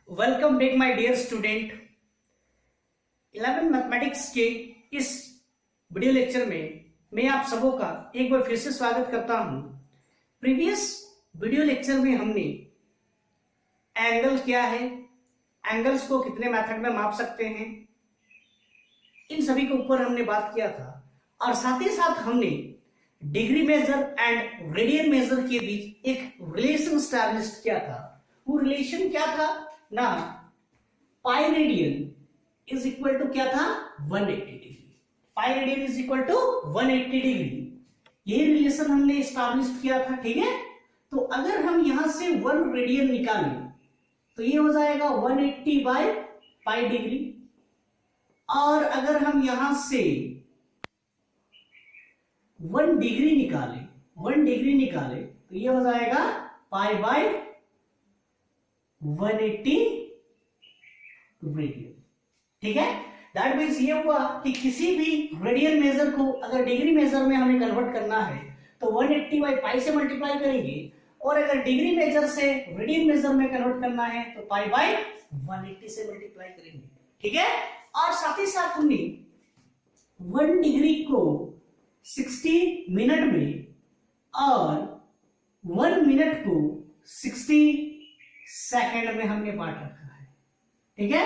Welcome back my dear student. 11 mathematics के इस video lecture में मैं आप सबों का एक बार फिर से स्वागत करता हूं। प्रीवियस वीडियो लेक्चर में हमने एंगल क्या है, एंगल्स को कितने मेथड में माप सकते हैं, इन सभी के ऊपर हमने बात किया था। और साथ ही साथ हमने degree measure and radian measure के बीच एक रिलेशन स्टैब्लिश किया था। वो रिलेशन क्या था ना, pi radian is equal to क्या था, 180 degree. Pi radian is equal to 180 degree, ये रिलेशन हमने स्टैब्लिश किया था। ठीक है, तो अगर हम यहां से 1 रेडियन निकालें तो ये हो जाएगा 180 बाय पाई डिग्री। और अगर हम यहां से 1 डिग्री निकाले तो ये हो जाएगा पाई बाय 180 रेडियन। ठीक है, दैट मीन्स ये हुआ कि किसी भी रेडियन मेजर को अगर डिग्री मेजर में हमें कन्वर्ट करना है तो 180 बाई पाई से मल्टीप्लाई करेंगे, और अगर डिग्री मेजर से रेडियन मेजर में कन्वर्ट करना है तो पाई बाई 180 से मल्टीप्लाई करेंगे। ठीक है, और साथ ही साथ हमने 1 डिग्री को 60 मिनट में और 1 मिनट को 60 सेकंड में हमने बांट रखा है। ठीक है,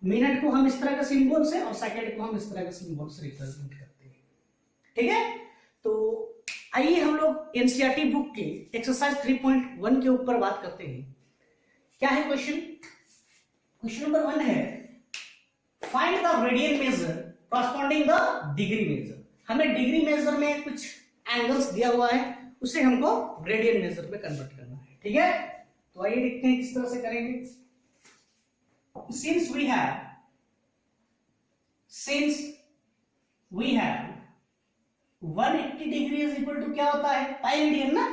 मिनट को हम इस तरह का सिंबल से और सेकंड को हम इस तरह का सिंबल से रिप्रेजेंट करते हैं। ठीक है, तो आइए हम लोग एनसीईआरटी बुक के एक्सरसाइज 3.1 के ऊपर बात करते हैं। क्या है क्वेश्चन? क्वेश्चन नंबर 1 है, find the radian measure corresponding the degree measure. हमें डिग्री मेजर में कुछ एंगल्स दिया हुआ है, उसे हमको रेडियन मेजर में कन्वर्ट करना है। ठीक है, तो आइए देखते हैं किस तरह से करेंगे। Since we have 180 degree is equal to क्या होता है, पाई रेडियन ना।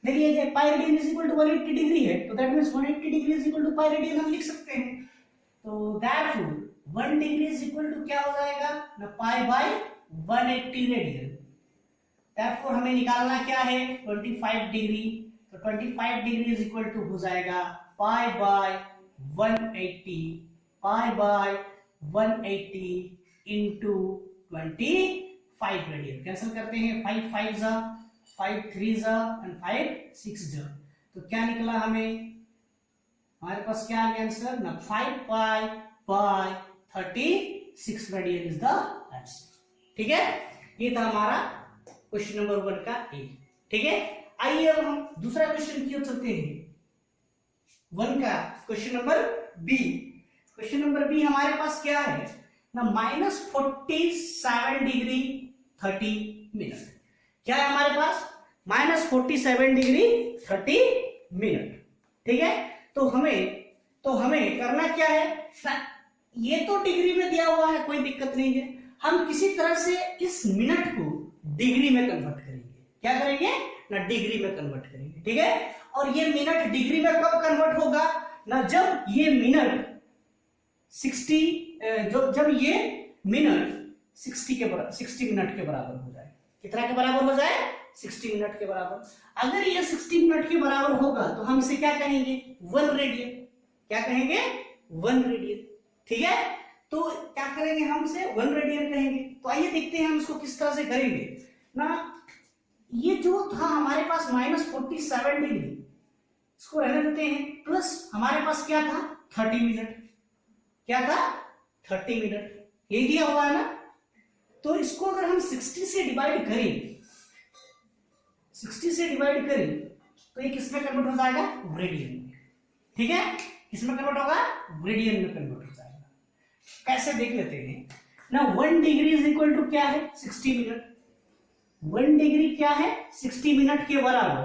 देखिए pi radian is equal to 180 degree है, तो that means 180 degree is equal to pi radian हम लिख सकते हैं। तो therefore 1 degree is equal to क्या हो जाएगा ना, पाई बाय 180 रेडियन। दैटफॉर हमें निकालना क्या है, 25 डिग्री। तो 25 डिग्री इज इक्वल टू हो जाएगा पाई by 180, pi by 180 into 25 radian. Cancel करते हैं, 5 5 जा, 5 3 जा एंड 5 6 जा। तो क्या निकला हमें, हमारे पास क्या है आंसर ना, 5 pi by 36 radian is the answer. ठीक है, ये था हमारा क्वेश्चन नंबर 1 का ए। ठीक है, आइए अब हम दूसरा क्वेश्चन की ओर चलते हैं। 1 का question number B. Question number B हमारे पास क्या है ना, -47 डिग्री 30 मिनट। क्या है हमारे पास, -47 डिग्री 30 मिनट। ठीक है, तो हमें करना क्या है, ये तो डिग्री में दिया हुआ है, कोई दिक्कत नहीं है। हम किसी तरह से इस मिनट को डिग्री में कन्वर्ट करेंगे। क्या करेंगे ना, डिग्री में कन्वर्ट करेंगे। ठीक है, और ये मिनट डिग्री में कब कन्वर्ट होगा ना, जब ये मिनट 60 जब ये मिनट 60 मिनट के बराबर हो जाए। कितना के बराबर हो जाए, 60 मिनट के बराबर। अगर ये 60 मिनट के बराबर होगा तो हम इसे क्या कहेंगे, 1 रेडियन। क्या कहेंगे, 1 रेडियन। ठीक है, तो क्या करेंगे, हम इसे 1 रेडियन कहेंगे। तो आइए देखते हैं हम इसको किस तरह से करेंगे ना। ये जो था हमारे पास -47 डिग्री, इसको रहने देते हैं, प्लस हमारे पास क्या था 30 मिनट। क्या था 30 मिनट, ये दिया हुआ है ना। तो इसको अगर हम 60 से डिवाइड करें, 60 से डिवाइड करें तो ये किसमें कन्वर्ट हो जाएगा, रेडियन में। ठीक है, किसमें कन्वर्ट होगा, रेडियन में कन्वर्ट हो जाएगा। कैसे देख लेते हैं ना, 1 डिग्री इज इक्वल टू क्या है, 60 मिनट। 1 डिग्री क्या है, 60 मिनट के बराबर।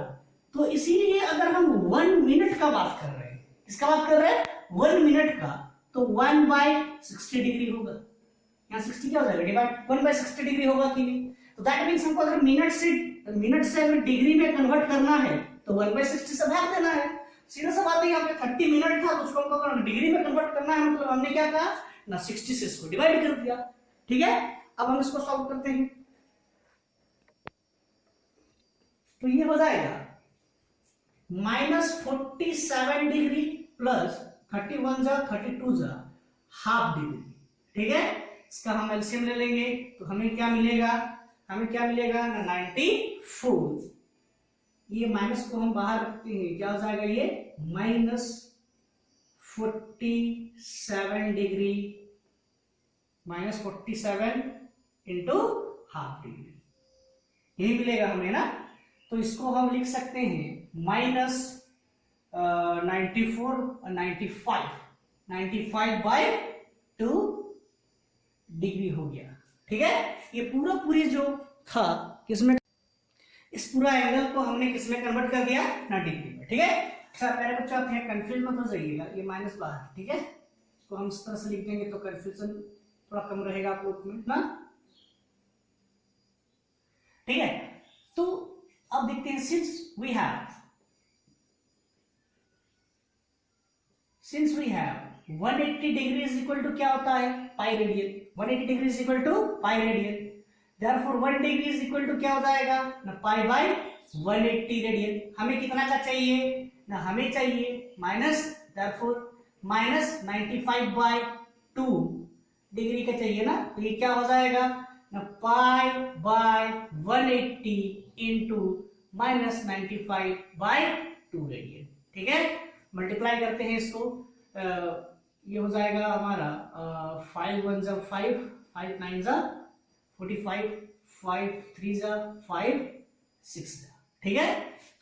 तो इसीलिए अगर हम 1 मिनट का बात कर रहे हैं, किसका बात कर रहे हैं, 1 मिनट का, तो 1 बाय 60 डिग्री होगा। यहाँ 60 क्या हो जाएगा, डिवाइड 1 बाय 60 डिग्री होगा कि नहीं। तो दैट मींस हमको अगर मिनट से अगर डिग्री में कन्वर्ट करना है तो 1 बाय 60 से भाग देना है। सीधा सा बात है, यहाँ पे 30 मिनट था तो उसको हमको अगर डिग्री में कन्वर्ट करना है, मतलब हमने क्या कहा ना, 60 से इसको डिवाइड कर दिया। ठीक है, अब हम इसको सॉल्व करते हैं। तो ये हो जाएगा -47 डिग्री प्लस 31 जा 32 जा हाफ डिग्री, ठीक है। इसका हम एलसीएम ले लेंगे तो हमें क्या मिलेगा, हमें क्या मिलेगा ना 94। ये माइनस को हम बाहर रखते हैं, क्या हो जाएगा ये -47 डिग्री, -47 इंटू हाफ डिग्री, यही मिलेगा हमें ना। तो इसको हम लिख सकते हैं -94 और 95/2 डिग्री हो गया, ठीक है। ये पूरी जो था किसमें, इस पूरा एंगल को हमने किसमें कन्वर्ट कर दिया ना डिग्री में, ठीक है। अच्छा मेरे बच्चों आप कंफ्यूज मत हो जाइएगा, ये माइनस बाहर, ठीक है। इसको हम इस तरह से लिख देंगे तो कंफ्यूजन थोड़ा कम रहेगा आप लोग में ना, ठीक है। तो अब देखते हैं, since we have 180 degree is equal to क्या होता है pi radian, 180 degree is equal to pi radian, therefore 1 degree is equal to क्या हो जाएगा ना पाई बाय 180 रेडियन। हमें कितना का चाहिए ना, हमें चाहिए माइनस, देयरफॉर -95/2 डिग्री का चाहिए ना, तो ये क्या हो जाएगा ना पाई बाय 180 इंटू -95/2 रेडियन, ठीक है। मल्टीप्लाई करते हैं इसको, ये हो जाएगा हमारा 5 1 जा 5, 5 9 जा 45, 5 3 जा 5 6 जा, ठीक है।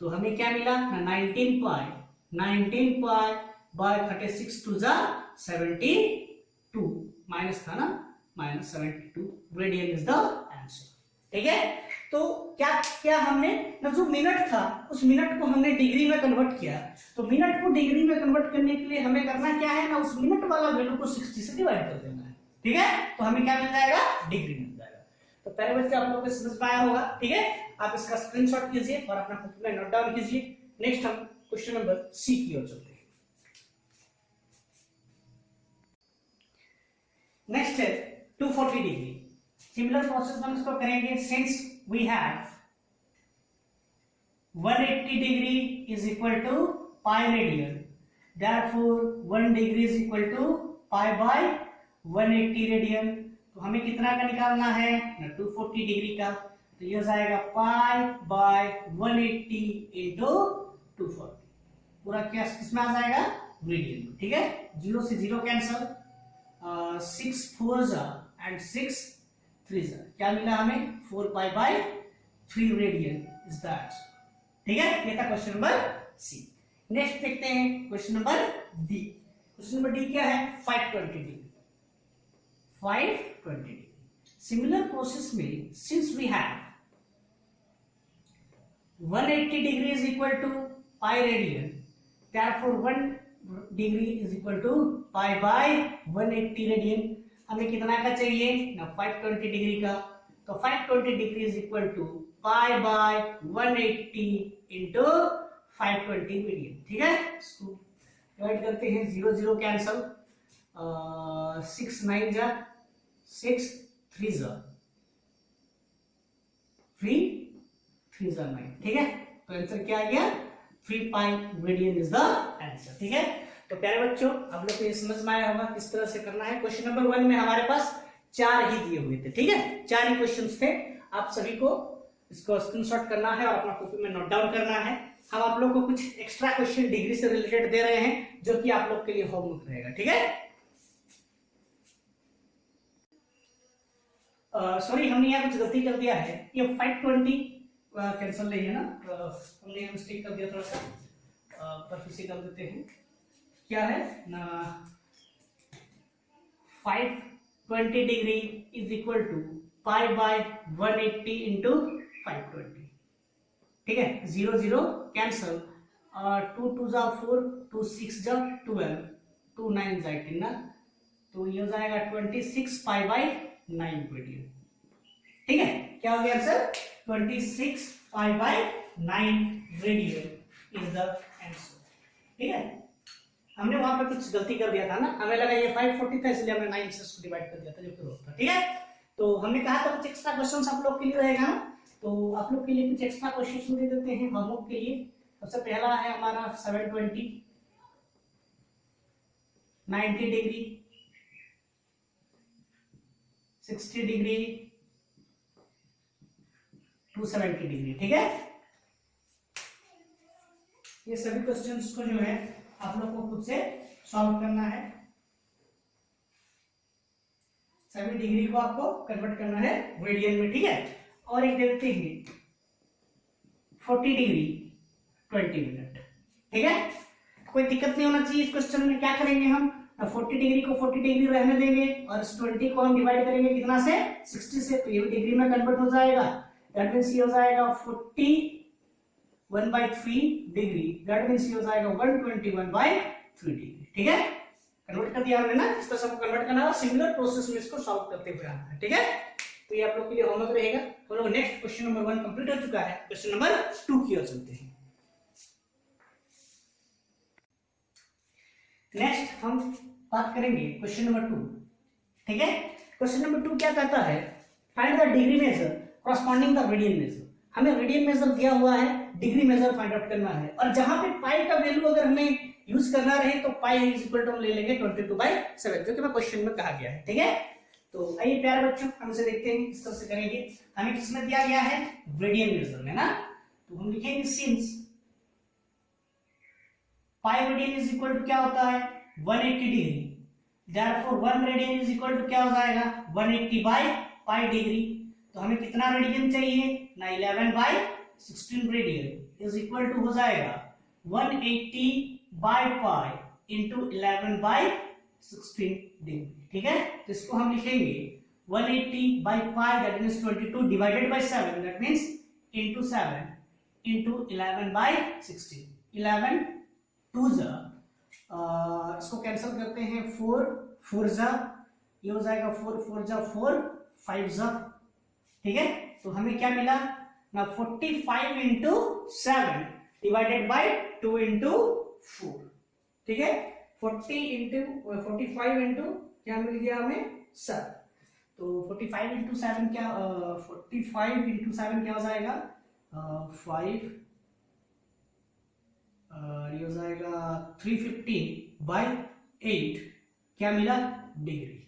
तो हमें क्या मिला ना 19 पाई बाय 36 2 जा 72, माइनस था ना, -72 रेडियन इज द आंसर, ठीक है। तो क्या हमने ना जो मिनट था उस मिनट को हमने डिग्री में कन्वर्ट किया, तो मिनट को डिग्री में कन्वर्ट करने के लिए हमें करना क्या है ना, उस मिनट वाला वैल्यू को 60 से डिवाइड कर देना है, ठीक है। तो हमें क्या मिल जाएगा डिग्री मिल जाएगा। तो पहले बच्चे आप लोगों को समझ में आया होगा, ठीक है। आप इसका स्क्रीनशॉट कीजिए और अपना कॉपी में नोट डाउन कीजिए। नेक्स्ट हम क्वेश्चन नंबर सी की ओर चलते हैं। नेक्स्ट है 240 डिग्री, सिमिलर प्रोसेस हम इसको करेंगे। Since we have 180 degree is equal to pi radian, therefore 1 degree is equal to pi by 180 radian. तो हमें कितना का निकालना है ना 240 डिग्री का, तो ये हो जाएगा पाई बाय 180 इंटू 240, पूरा क्या किसमें आ जाएगा रेडियन, ठीक है। 0 से 0 कैंसल, 6 4 जा एंड 6 3 जा, क्या मिला हमें 4 pi by 3 radian is the answer, ठीक है। ये था क्वेश्चन नंबर सी। नेक्स्ट देखते हैं question number D. Question number D क्या है 520 डिग्री, 520 डिग्री। सिमिलर प्रोसेस में since we have 180 degree is equal to pi radian, therefore 1 degree is equal to pi by 180 radian. हमें कितना का चाहिए ना 520 डिग्री का, तो 520 degree is equal to pi by 180 into 520 radian, ठीक है। इसको डिवाइड करते हैं, 0 0 कैंसल, 6 9 जा 6 3 जा 3 3 जा 9, ठीक है। तो आंसर क्या आ गया 3 पाई रेडियन इज द आंसर, ठीक है। तो प्यारे बच्चों आप लोग को ये समझ में आया होगा किस तरह से करना है। क्वेश्चन नंबर 1 में हमारे पास 4 ही दिए हुए थे, ठीक है, 4 ही क्वेश्चंस थे। आप सभी को इसको स्क्रीनशॉट करना है और अपना कॉपी में नोट डाउन करना है। हम आप लोग को कुछ एक्स्ट्रा क्वेश्चन डिग्री से रिलेटेड दे रहे हैं जो कि आप लोग के लिए होमवर्क रहेगा, ठीक है। सॉरी हमने यहाँ कुछ गलती कर दिया है, ये 520 कैंसिल नहीं है ना, हमने यहाँ मिस्टेक कर दिया थोड़ा सा, पर फिर से कर देते हैं। क्या है ना 520 degree is equal to pi by 180 into 520, ठीक है। 0 0 कैंसल, 2 2 जा 4, 2 6 जा 12, 2 9 जा 18 ना, तो ये हो जाएगा 26 पाई बाय 9 रेडियन, ठीक है। क्या हो गया answer 26 pi by 9 radian is the answer, ठीक है। हमने वहां पे कुछ गलती कर दिया था ना, हमें लगा ये 540 था इसलिए हमने 9 से उसको डिवाइड कर दिया था, जबकि रोज था, ठीक है। तो हमने कहा था कुछ एक्स्ट्रा क्वेश्चंस आप लोग के लिए रहेगा ना, तो आप लोग के लिए कुछ एक्स्ट्रा क्वेश्चंस दे देते हैं होमवर्क के लिए। सबसे पहला है हमारा 720, 90 डिग्री, 60 डिग्री, 270 डिग्री। ठीक है, ये सभी क्वेश्चंस को जो है आप लोग को खुद से सॉल्व करना है, सभी डिग्री को आपको कन्वर्ट करना है रेडियन में। ठीक है, और एक देखते हैं 40 डिग्री 20 मिनट। ठीक है, कोई दिक्कत नहीं होना चाहिए इस क्वेश्चन में। क्या करेंगे हम, 40 डिग्री को 40 डिग्री रहने देंगे और इस 20 को हम डिवाइड करेंगे कितना से, 60 से, तो ये डिग्री में कन्वर्ट हो जाएगा। दैट मींस ये हो जाएगा 41/3 डिग्री, दैट मींस ये हो जाएगा 121/3 डिग्री। ठीक है, कन्वर्ट कर दिया हमने ना, इस तरह से कन्वर्ट करना है, सिमिलर प्रोसेस में इसको सॉल्व करते हुए आना है। ठीक है, तो ये आप लोग के लिए होमवर्क रहेगा। हम लोग नेक्स्ट क्वेश्चन नंबर 1 कंप्लीट हो चुका है, क्वेश्चन नंबर 2 की ओर चलते हैं। नेक्स्ट हम बात करेंगे क्वेश्चन नंबर 2। ठीक है, क्वेश्चन नंबर 2 क्या कहता है, find the degree measure corresponding the radian measure. हमें रेडियन मेजर दिया हुआ है, डिग्री मेजर फाइंड आउट करना है, और जहां पे पाई का वैल्यू अगर हमें यूज करना रहे तो पाई इज इक्वल टू हम ले लेंगे 22/7, जो कि मैं क्वेश्चन में कहा गया है। ठीक है, तो आइए प्यारे बच्चों हम इसे देखते हैं, इस तरह से करेंगे। हमें किसमें दिया गया है, रेडियन मेजर में ना, तो हम लिखेंगे since pi radian is equal to क्या होता है, 180 degree, therefore 1 radian is equal to क्या हो जाएगा, 180/पाई डिग्री। तो हमें कितना रेडियन चाहिए ना, 11/16 रेडियन इज इक्वल टू हो जाएगा 180/पाई इंटू 11/16 डिग्री। ठीक है, तो इसको हम लिखेंगे 180/पाई that means 22 divided by 7, that means into 7 into 11/16, 11 2 जा, इसको कैंसिल करते हैं, 4 4 जा, ये हो जाएगा 4 4 जा 4 5 जा। ठीक है, तो हमें क्या मिला ना, 45 इंटू 7 डिवाइडेड बाय 2 इंटू 4। ठीक है, 45 इंटू क्या मिल गया हमें, 7। तो 45 इंटू 7 क्या, 45 इंटू 7 क्या हो जाएगा, 5, ये हो जाएगा 315/8 क्या मिला, डिग्री।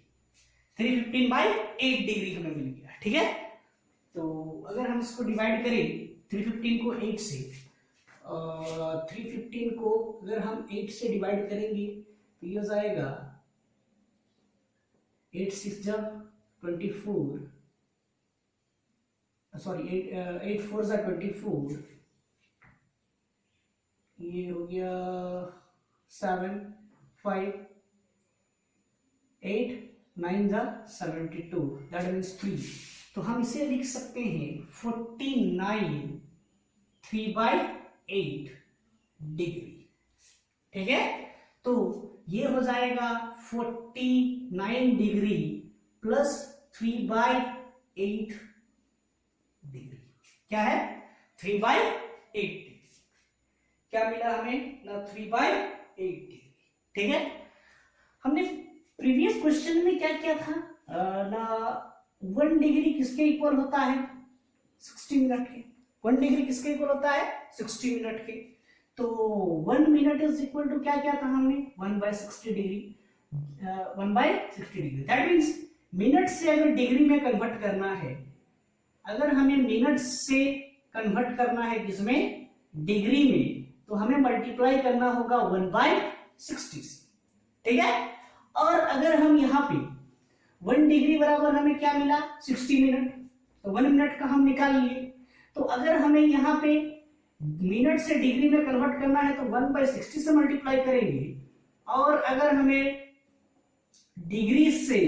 315/8 डिग्री हमें मिल गया। ठीक है, तो अगर हम इसको डिवाइड करें 315 को 8 से, 315 को अगर हम 8 से डिवाइड करेंगे तो ये हो जाएगा 8 6 जा 24, सॉरी 8 4 जा 24, ये हो गया 7 5 8 9 जा 72, दैट मीन्स 3। तो हम इसे लिख सकते हैं 49 3/8 डिग्री। ठीक है, तो ये हो जाएगा 49 डिग्री प्लस 3/8 डिग्री, क्या है 3/8 डिग्री। क्या मिला हमें ना, 3/8 डिग्री। ठीक है, हमने प्रीवियस क्वेश्चन में क्या किया था ना, 1 डिग्री किसके इक्वल होता है, 60 मिनट के। 1 डिग्री किसके इक्वल होता है, 60 मिनट के। तो 1 मिनट इज इक्वल टू क्या किया था हमने, 1/60 degree, 1/60 degree. That means minute से अगर डिग्री में कन्वर्ट करना है, अगर हमें मिनट से कन्वर्ट करना है किसमें, डिग्री में, तो हमें मल्टीप्लाई करना होगा 1/60 से। ठीक है, और अगर हम यहाँ पे 1 डिग्री बराबर हमें क्या मिला, 60 मिनट, तो 1 मिनट का हम निकाल लिए। तो अगर हमें यहाँ पे मिनट से डिग्री में कन्वर्ट करना है तो 1/60 से मल्टीप्लाई करेंगे, और अगर हमें डिग्री से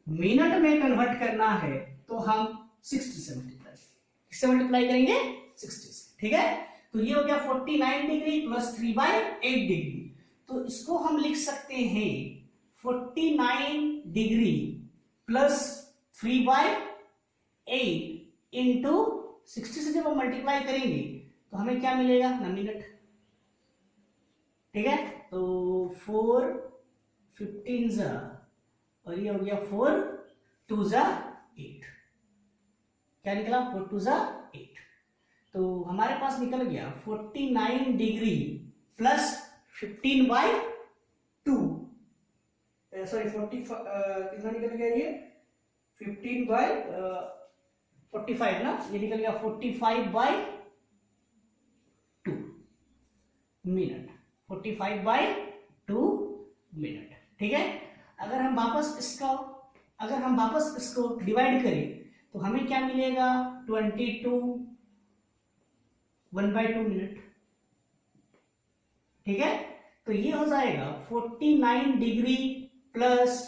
मिनट में कन्वर्ट करना है तो हम 60 से मल्टीप्लाई करेंगे, 60 से। ठीक है, तो ये हो गया 49 डिग्री प्लस 3/8 डिग्री। तो इसको हम लिख सकते हैं 49 डिग्री प्लस 3/8 इंटू 60 से जब हम मल्टीप्लाई करेंगे तो हमें क्या मिलेगा ना, मिनट। ठीक है, तो 4 15 जा, और ये हो गया 4 2 जा 8, क्या निकला 4 2 जा 8। तो हमारे पास निकल गया 49 डिग्री प्लस 15/2 सॉरी 40 कितना निकल गया ये 15/45 ना, ये निकल गया 45/2 मिनट, 45/2 मिनट। ठीक है, अगर हम वापस इसको डिवाइड करें तो हमें क्या मिलेगा 22 1/2 मिनट। ठीक है, तो ये हो जाएगा 49 डिग्री प्लस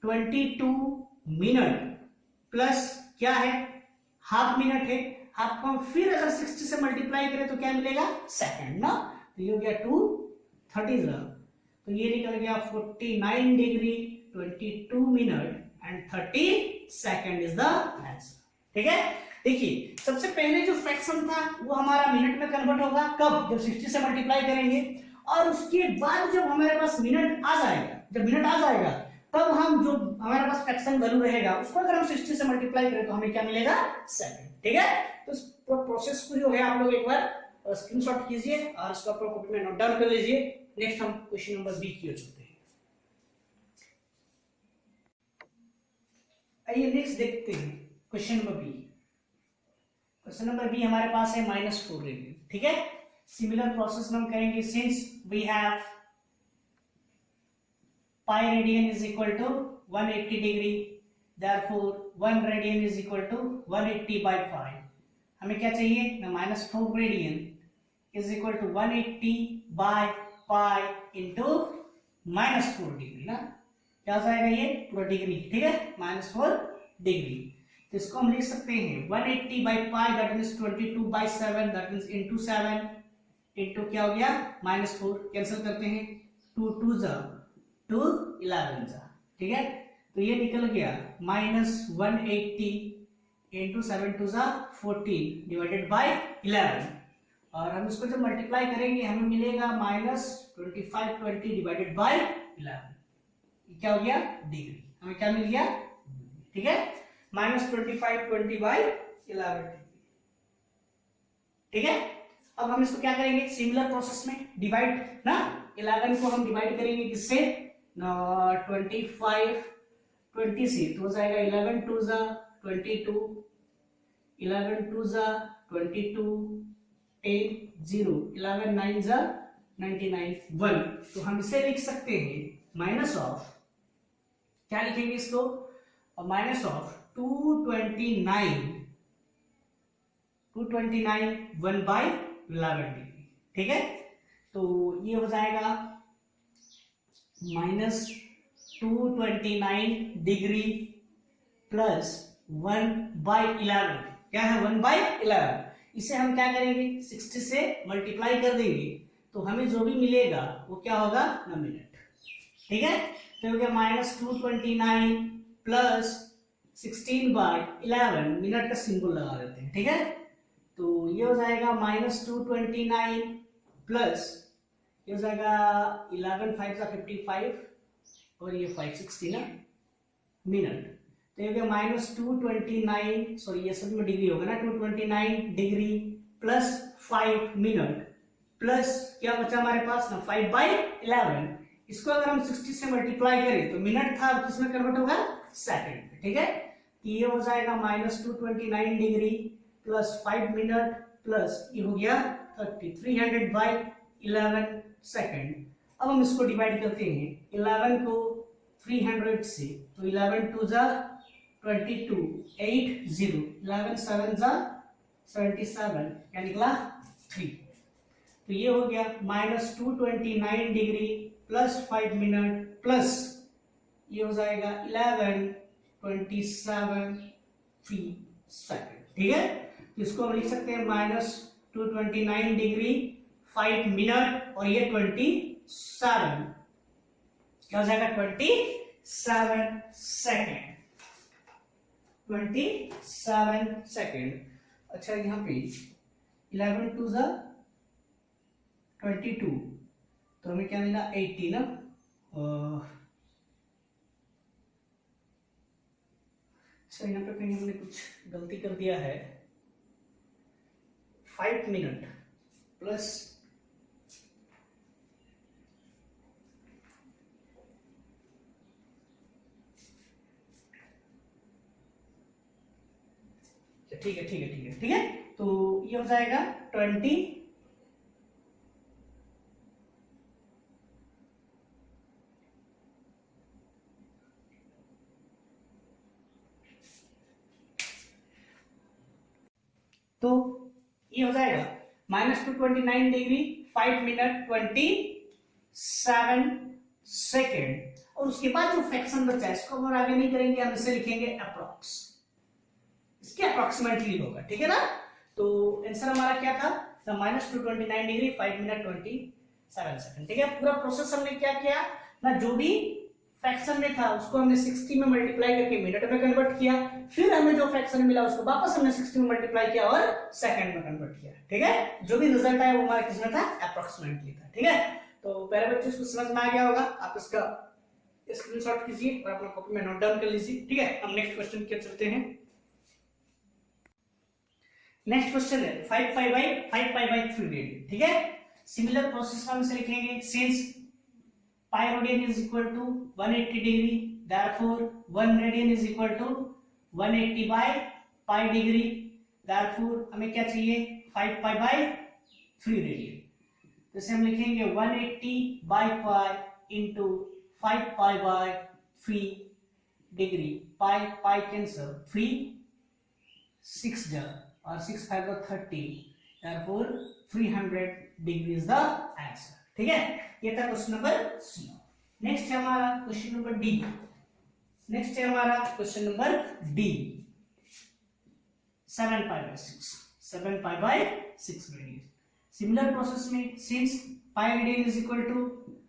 22 मिनट प्लस क्या है हाफ मिनट है, हाफ को हम फिर अगर 60 से मल्टीप्लाई करें तो क्या मिलेगा सेकंड ना, तो ये हो गया 230, तो ये निकल गया 49 degree 22 minute and 30 second is the answer. ठीक है, देखिए सबसे पहले जो फ्रैक्शन था वो हमारा मिनट में कन्वर्ट होगा, कब, जब 60 से मल्टीप्लाई करेंगे, और उसके बाद जब हमारे पास मिनट आ जाएगा, जब मिनट आ जाएगा तब हम जो हमारे पास फ्रैक्शन वैल्यू रहेगा उसको अगर हम 60 से मल्टीप्लाई करें तो हमें क्या मिलेगा सेकंड। ठीक है, तो इस प्रोसेस को जो है आप लोग एक बार स्क्रीनशॉट कीजिए और इसको अपने कॉपी में नोट डाउन कर लीजिए। नेक्स्ट हम क्वेश्चन नंबर बी की ओर चलते हैं। आइए नेक्स्ट देखते हैं question number B. Question number B हमारे पास है -4 रेडियन। ठीक है, सिमिलर प्रोसेस में हम करेंगे, since we have pi radian is equal to 180 degree, therefore 1 radian is equal to 180/5। हमें क्या चाहिए ना, -4 radian is equal to 180/pi into -4 degree ना, क्या हो जाएगा ये पूरा डिग्री। ठीक है, -4 डिग्री, तो इसको हम लिख सकते हैं 180/pi that means 22/7 that means into 7 into क्या हो गया -4, कैंसिल करते हैं 2 2 जा 2 11 जा। ठीक है, तो ये निकल गया -180 into 7 2 जा 14 डिवाइडेड बाय 11, और हम इसको जब मल्टीप्लाई करेंगे हमें मिलेगा -2520 डिवाइडेड बाय 11, क्या हो गया डिग्री, हमें क्या मिल गया। ठीक है, -2520/11 डिग्री। ठीक है, अब हम इसको क्या करेंगे सिमिलर प्रोसेस में डिवाइड ना, 11 को हम डिवाइड करेंगे किससे 25 20 से, तो हो जाएगा 11 2 जा 22 11 2 जा 22 10 0 11 9 जा 99 1, तो हम इसे लिख सकते हैं माइनस ऑफ, क्या लिखेंगे इसको, माइनस ऑफ 229 1/11 डिग्री। ठीक है, तो ये हो जाएगा -229 डिग्री प्लस 1/11, क्या है 1/11, इसे हम क्या करेंगे 60 से मल्टीप्लाई कर देंगे तो हमें जो भी मिलेगा वो क्या होगा ना मिनट। ठीक है, तो हो गया -229 प्लस 16/11, मिनट का सिंबल लगा देते हैं। ठीक है, तो ये हो जाएगा -229 प्लस ये हो जाएगा 11 5 जा 55 और ये 560 ना मिनट, तो ये हो गया -229 सॉरी ये सब में डिग्री होगा ना 229 डिग्री प्लस 5 मिनट प्लस क्या बचा हमारे पास ना 5/11, इसको अगर हम 60 से मल्टीप्लाई करें तो मिनट था किसमें कन्वर्ट होगा सेकंड। ठीक है, तो ये हो जाएगा -229 डिग्री प्लस 5 मिनट प्लस ये हो गया 30 300/11 सेकंड। अब हम इसको डिवाइड करते हैं 11 को 300 से, तो 11 2 जा 22 8 0 11 7 जा 77, क्या निकला 3, तो ये हो गया -229 डिग्री प्लस 5 मिनट प्लस ये हो जाएगा 11:27 सेकंड। ठीक है, तो इसको हम लिख सकते हैं -229 डिग्री 5 मिनट और ये 27, क्या हो जाएगा 27 सेकंड 27 सेकंड। अच्छा यहाँ पे 11 2 जा 22, तो हमें क्या मिला 80 ना, सर यहाँ पे कहीं हमने कुछ गलती कर दिया है, 5 मिनट प्लस ठीक है ठीक है ठीक है ठीक है। तो ये हो जाएगा 20 तो ये हो जाएगा -229 डिग्री 5 मिनट 27 सेकेंड। और उसके बाद जो फ्रैक्शन बचा है इसको हम आगे नहीं करेंगे, हम इसे लिखेंगे अप्रोक्स, इसके अप्रोक्सीमेटली होगा, ठीक है ना। तो आंसर हमारा क्या था, -229 डिग्री 5 मिनट 27 सेकेंड, ठीक है। पूरा प्रोसेस हमने क्या किया ना, जो भी फ्रैक्शन में था उसको हमने 60 में मल्टीप्लाई करके मिनट में कन्वर्ट किया, फिर हमें जो फ्रैक्शन मिला उसको वापस हमने 60 में मल्टीप्लाई किया और सेकंड में कन्वर्ट किया, ठीक है। जो भी रिजल्ट आया वो हमारा किसमें था, अप्रोक्सीमेटली था, ठीक है। तो पहले बच्चों को समझ में आ गया होगा, आप इसका स्क्रीनशॉट कीजिए और अपना कॉपी में नोट डाउन कर लीजिए, ठीक है। हम नेक्स्ट क्वेश्चन की तरफ चलते हैं। नेक्स्ट क्वेश्चन है 5 पाई बाई 3 रेडियन, ठीक है। सिमिलर प्रोसेस हम इसे लिखेंगे, since pi radian is equal to 180 degree, therefore 1 radian is equal to 180 by pi degree, therefore हमें क्या चाहिए 5 pi by 3 radian। तो इसे हम लिखेंगे 180 by pi into 5 pi by 3 degree, pi cancel, 3 6 जा और 6 5 30, therefore 300 degree is the answer, ठीक है। ये था क्वेश्चन नंबर सी। नेक्स्ट है हमारा क्वेश्चन नंबर डी। नेक्स्ट है हमारा question number D, 7 pi by 6 radian. Similar process में since pi radian is equal to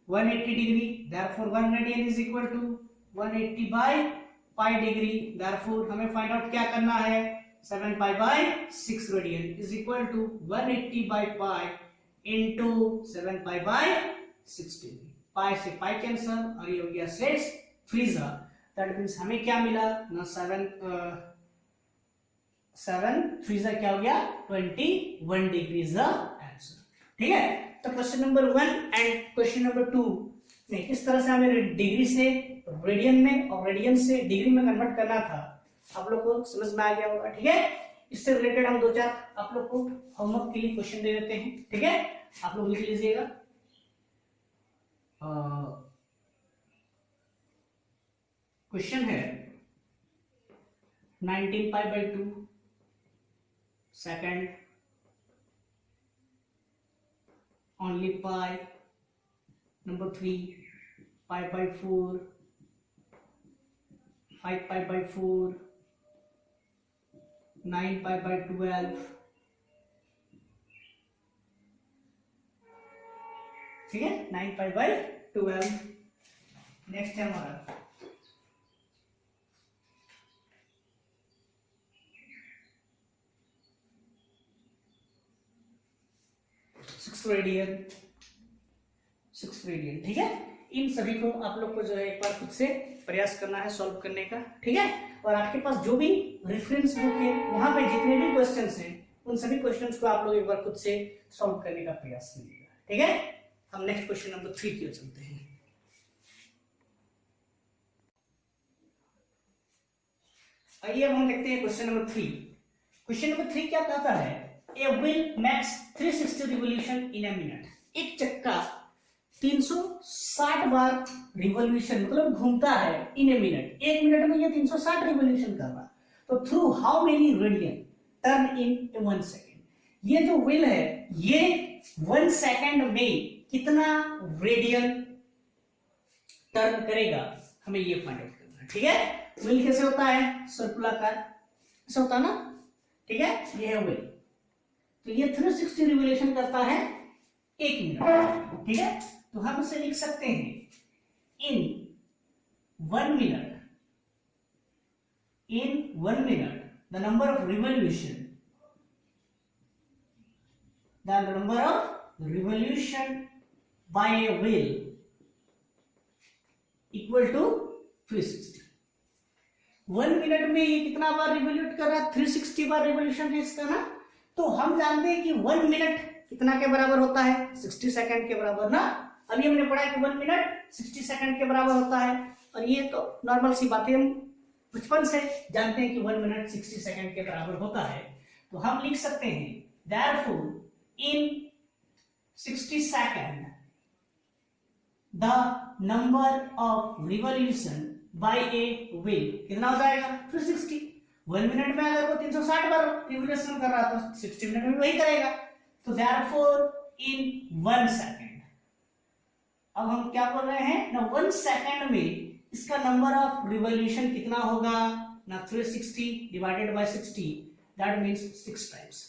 180 degree, therefore 1 radian is equal to 180 by pi degree, therefore हमें find out क्या करना है, 7 pi by 6 radian is equal to 180 by pi into 7 pi by 60। Pi से pi cancel और ये हो गया 6 3 that means हमें क्या मिला ना, 7 3 क्या हो गया 21 डिग्री इज द आंसर, ठीक है। तो question number 1 and question number 2 में इस तरह से हमें डिग्री से रेडियन में और रेडियन से डिग्री में कन्वर्ट करना था, आप लोग को समझ में आ गया होगा, ठीक है। इससे रिलेटेड हम 2-4 आप लोग को होमवर्क के लिए क्वेश्चन दे देते हैं, ठीक है। आप लोग लिख लीजिएगा। क्वेश्चन है 19 pi by 2 second, only pi, number 3 pi by 4, 5 pi by 4, 9 pi by 12, ठीक है, 9 पाई बाई 12। नेक्स्ट है हमारा सिक्स रेडियन, ठीक है। इन सभी को आप लोग को जो है एक बार खुद से प्रयास करना है सॉल्व करने का, ठीक है। और आपके पास जो भी रेफरेंस बुक है वहां पे जितने भी क्वेश्चंस हैं उन सभी क्वेश्चंस को आप लोग एक बार खुद से सॉल्व करने का प्रयास कीजिएगा, ठीक है। हम नेक्स्ट क्वेश्चन नंबर 3 की ओर चलते हैं। आइए अब हम देखते हैं क्वेश्चन नंबर 3। क्वेश्चन नंबर 3 क्या कहता है, a wheel makes 360 revolution in a minute. एक चक्का 360 बार रिवॉल्यूशन मतलब घूमता है इन ए मिनट, एक मिनट में ये 360 रिवॉल्यूशन कर रहा, तो through how many radian turn in 1 second. ये जो व्हील है ये 1 सेकेंड में कितना रेडियन टर्न करेगा, हमें ये फाइंड आउट करना है, ठीक है। व्हील कैसे होता है, सर्कुलाकार ऐसा होता है ना, ठीक है। ये है व्हील, तो ये 360 रिवॉल्यूशन करता है 1 मिनट, ठीक है। तो हम इसे लिख सकते हैं इन 1 minute the number of revolution by a wheel equal to 360। 1 minute में ये कितना बार रिवॉल्यूट कर रहा है, 360 बार रिवॉल्यूशन है इसका ना। तो हम जानते हैं कि 1 मिनट कितना के बराबर होता है, 60 सेकंड के बराबर ना। अभी हमने पढ़ा कि 1 मिनट 60 सेकंड के बराबर होता है, और ये तो नॉर्मल सी बात है, हम बचपन से जानते हैं कि 1 मिनट 60 सेकंड के बराबर होता है, तो हम लिख सकते हैं therefore in 60 second the number of revolution by a wheel कितना हो जाएगा 360। 1 मिनट में अगर वो 360 बार रिवॉल्यूशन कर रहा है तो 60 मिनट में वही करेगा। तो देयरफॉर इन 1 सेकंड, अब हम क्या बोल रहे हैं ना, 1 सेकंड में इसका नंबर ऑफ रिवॉल्यूशन कितना होगा ना, 360 divided by 60, that means 6 times.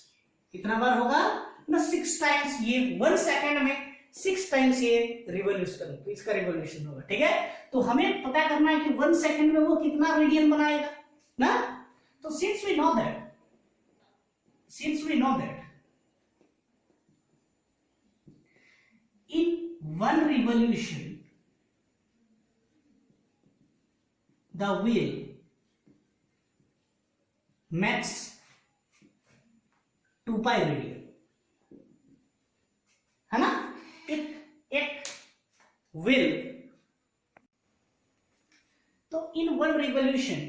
कितना बार होगा ना, 6 टाइम्स। ये 1 सेकंड में 6 टाइम्स ये रिवॉल्यूशन, तो इसका रिवॉल्यूशन होगा। ठीक है, तो हमें पता करना है कि 1 सेकंड में वो कितना रेडियन बनाएगा ना। तो since we know that in 1 revolution the wheel makes 2 pi radian, है ना। एक wheel, तो in 1 revolution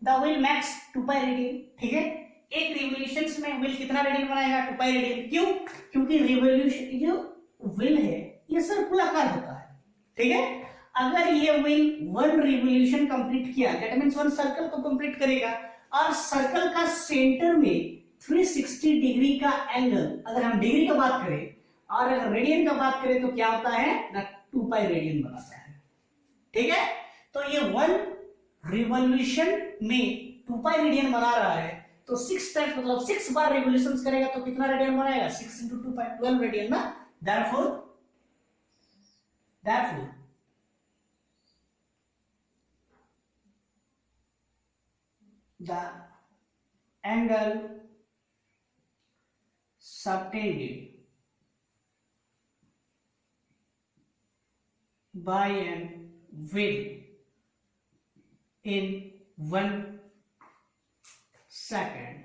the wheel makes 2 pi radian। ठीक है, एक रिवोल्यूशन में व्हील कितना रेडियन बनाएगा 2 pi रेडियन। क्यों? क्योंकि रिवोल्यूशन जो व्हील है ये सर्कुलाकार होता है। ठीक है, अगर ये व्हील 1 रिवोल्यूशन कंप्लीट किया, दैट मींस 1 सर्कल को कंप्लीट करेगा, और सर्कल का सेंटर में 360 डिग्री का एंगल, अगर हम डिग्री का बात करें और अगर रेडियन का बात करें तो क्या होता है ना, 2 पाई रेडियन बनाता है। ठीक है, तो ये 1 रिवोल्यूशन में 2 पाई रेडियन बना रहा है, तो 6 टाइम्स मतलब 6 बार रिवोल्यूशंस करेगा तो कितना रेडियन बनाएगा 6 into 2 पाई 12 रेडियन ना। therefore the angle subtended by an wheel in 1 second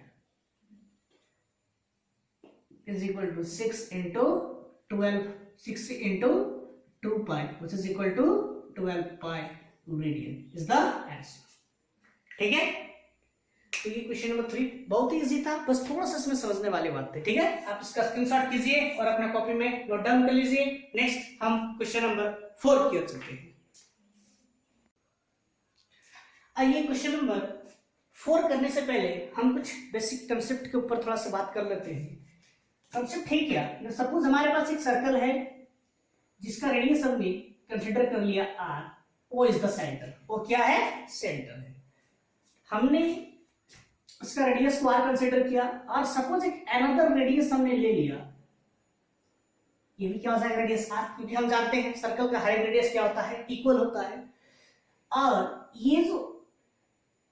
is equal to 6 into 12, 60 into 2 pi, which is equal to 12 pi radian is the answer। ठीक है, तो ये क्वेश्चन नंबर 3 बहुत ही इजी था, बस थोड़ा सा इसमें समझने वाली बात थी। ठीक है, आप इसका स्क्रीनशॉट कीजिए और अपना कॉपी में नोट डाउन कर लीजिए। नेक्स्ट हम क्वेश्चन नंबर 4 की ओर चलते हैं। आइए क्वेश्चन नंबर 4 करने से पहले हम कुछ बेसिक कंसेप्ट के ऊपर थोड़ा सा बात कर लेते हैं। कंसेप्ट है क्या, सपोज हमारे पास एक सर्कल है जिसका रेडियस हमने कंसीडर कर लिया r, O is the centre, वो क्या है सेंटर है। हमने इसका रेडियस को r कंसीडर किया और सपोज एक अनदर रेडियस हमने ले लिया, ये भी क्या हो जाएगा रेडियस r, क्योंकि हम जानते हैं सर्कल का हर रेडियस क्या होता है इक्वल होता है। और ये जो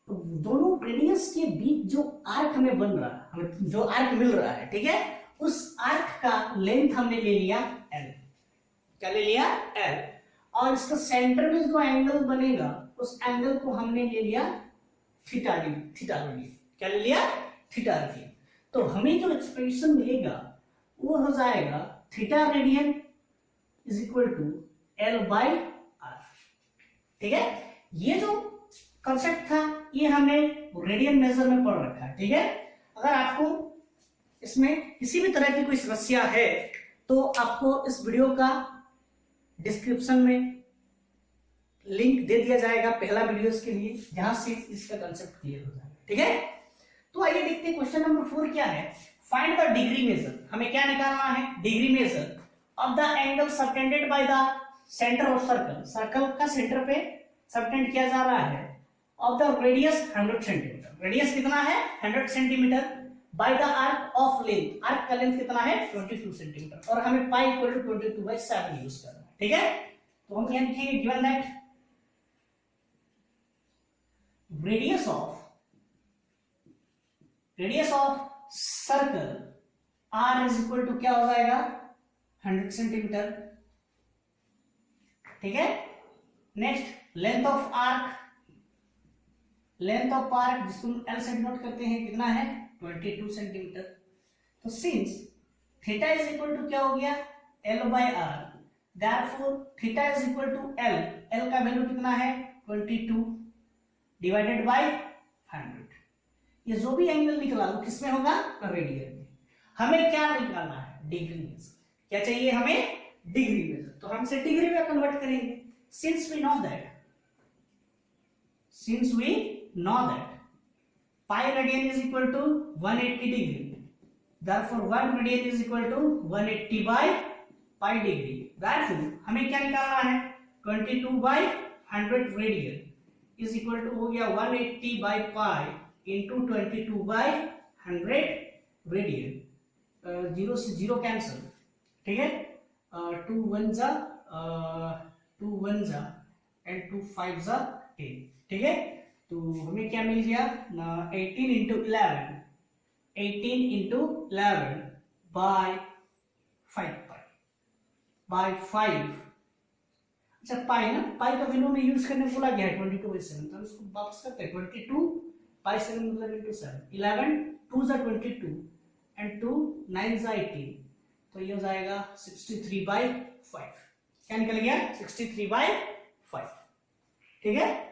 दोनों रेडियस के बीच जो आर्क हमें बन रहा है, हमें जो आर्क मिल रहा है, ठीक है, उस आर्क का लेंथ हमने ले लिया l, क्या ले लिया l, और इसका सेंटर में जो एंगल बनेगा उस एंगल को हमने ले लिया थीटा रेडियन, क्या ले लिया थीटा रेडियन। तो हमें जो एक्सप्रेशन मिलेगा वो हो जाएगा theta radian is equal to l by r। ठीक है, ये जो कॉन्सेप्ट था ये हमने रेडियन मेजर में पढ़ रखा है। ठीक है, अगर आपको इसमें किसी भी तरह की कोई समस्या है तो आपको इस वीडियो का डिस्क्रिप्शन में लिंक दे दिया जाएगा पहला वीडियोस के लिए, जहां से इसका कांसेप्ट क्लियर हो जाएगा। ठीक है, तो आइए देखते हैं क्वेश्चन नंबर 4 क्या है। फाइंड द डिग्री मेजर, हमें क्या निकालना है degree measure of the angle subtended by the centre of circle, circle का सेंटर पे सबटेंड किया जा रहा है, of the radius 100 centimetre, radius कितना है 100 centimetre, by the arc of length, arc का लेंथ कितना है 22 सेंटीमीटर, और हमें पाई इक्वल टू 22/7 यूज करना है। ठीक है, तो हम क्या लिखेंगे, given that radius of circle r is equal to क्या हो जाएगा 100 सेंटीमीटर। ठीक है, नेक्स्ट लेंथ ऑफ आर्क जिसको l से डिनोट करते हैं कितना है 22 सेंटीमीटर। तो since theta is equal to क्या हो गया l by r, therefore theta is equal to l का वैल्यू कितना है 22 डिवाइडेड बाय 100। ये जो भी एंगल निकला वो किसमें होगा? रेडियन में। हमें क्या निकालना है? डिग्री में। क्या चाहिए हमें? डिग्री में। तो हम इसे डिग्री में कन्वर्ट करेंगे। Since we know that pi radian is equal to 180 degree, therefore 1 radian is equal to 180 by pi degree. therefore हमें क्या निकालना है? 22 by 100 radian is equal to हो गया 180 by pi into 22 by 100 radian. 0 से 0 cancel, ठीक है। 2 1 जा एंड 2 5 जा 10, ठीक है। तो हमें क्या मिल गया? 18 इंटू 11 बाय 5 बाय 5। अच्छा पाई ना, पाई का वैल्यू में यूज करने बोला गया है 22/7, तो हम इसको वापस करते हैं। 22/7 मतलब इंटू 7। 11 2 जा 22 एंड 2 9 जा 18, तो ये हो जाएगा 63/5। क्या निकल गया? 63/5, ठीक है।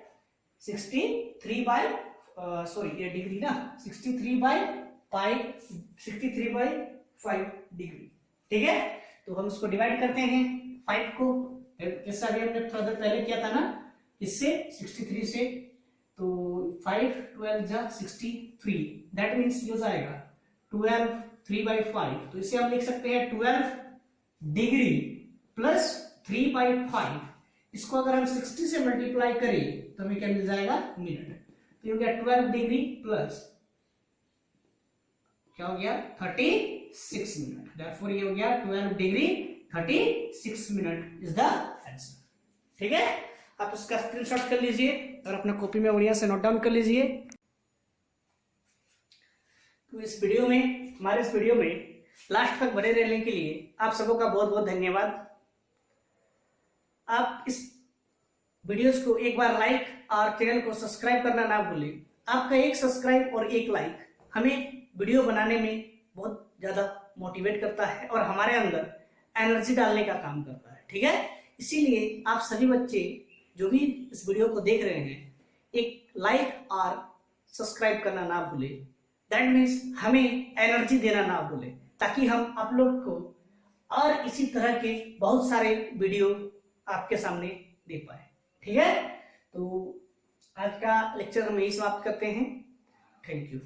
63 बाय सॉरी ये डिग्री ना, 63/5 डिग्री, ठीक है। तो हम इसको डिवाइड करते हैं 5 को, जैसा अभी हमने थोड़ा देर पहले किया था ना, इससे 63 से, तो 5 12 जा 63, दैट मीन्स ये हो जाएगा 12 3/5। तो इसे हम लिख सकते हैं 12 डिग्री प्लस 3/5। इसको अगर हम 60 से मल्टीप्लाई करें तो हमें क्या मिल जाएगा? मिनट। तो ये हो गया 12 डिग्री प्लस क्या हो गया? 36 मिनट। देयरफॉर ये हो गया 12 degree 36 minute is the answer, ठीक है। आप इसका स्क्रीनशॉट कर लीजिए और अपना कॉपी में बढ़िया से नोट डाउन कर लीजिए। तो इस वीडियो में, हमारे इस वीडियो में लास्ट तक बने रहने के लिए आप सबों का बहुत बहुत धन्यवाद। आप इस वीडियोस को एक बार लाइक और चैनल को सब्सक्राइब करना ना भूलें। आपका एक सब्सक्राइब और एक लाइक हमें वीडियो बनाने में बहुत ज्यादा मोटिवेट करता है और हमारे अंदर एनर्जी डालने का काम करता है, ठीक है। इसीलिए आप सभी बच्चे जो भी इस वीडियो को देख रहे हैं, एक लाइक और सब्सक्राइब करना ना भूलें। दैट मीन्स हमें एनर्जी देना ना भूलें, ताकि हम आप लोग को और इसी तरह के बहुत सारे वीडियो आपके सामने दे पाए, ठीक है। तो आज का लेक्चर हम यही समाप्त करते हैं। Thank you.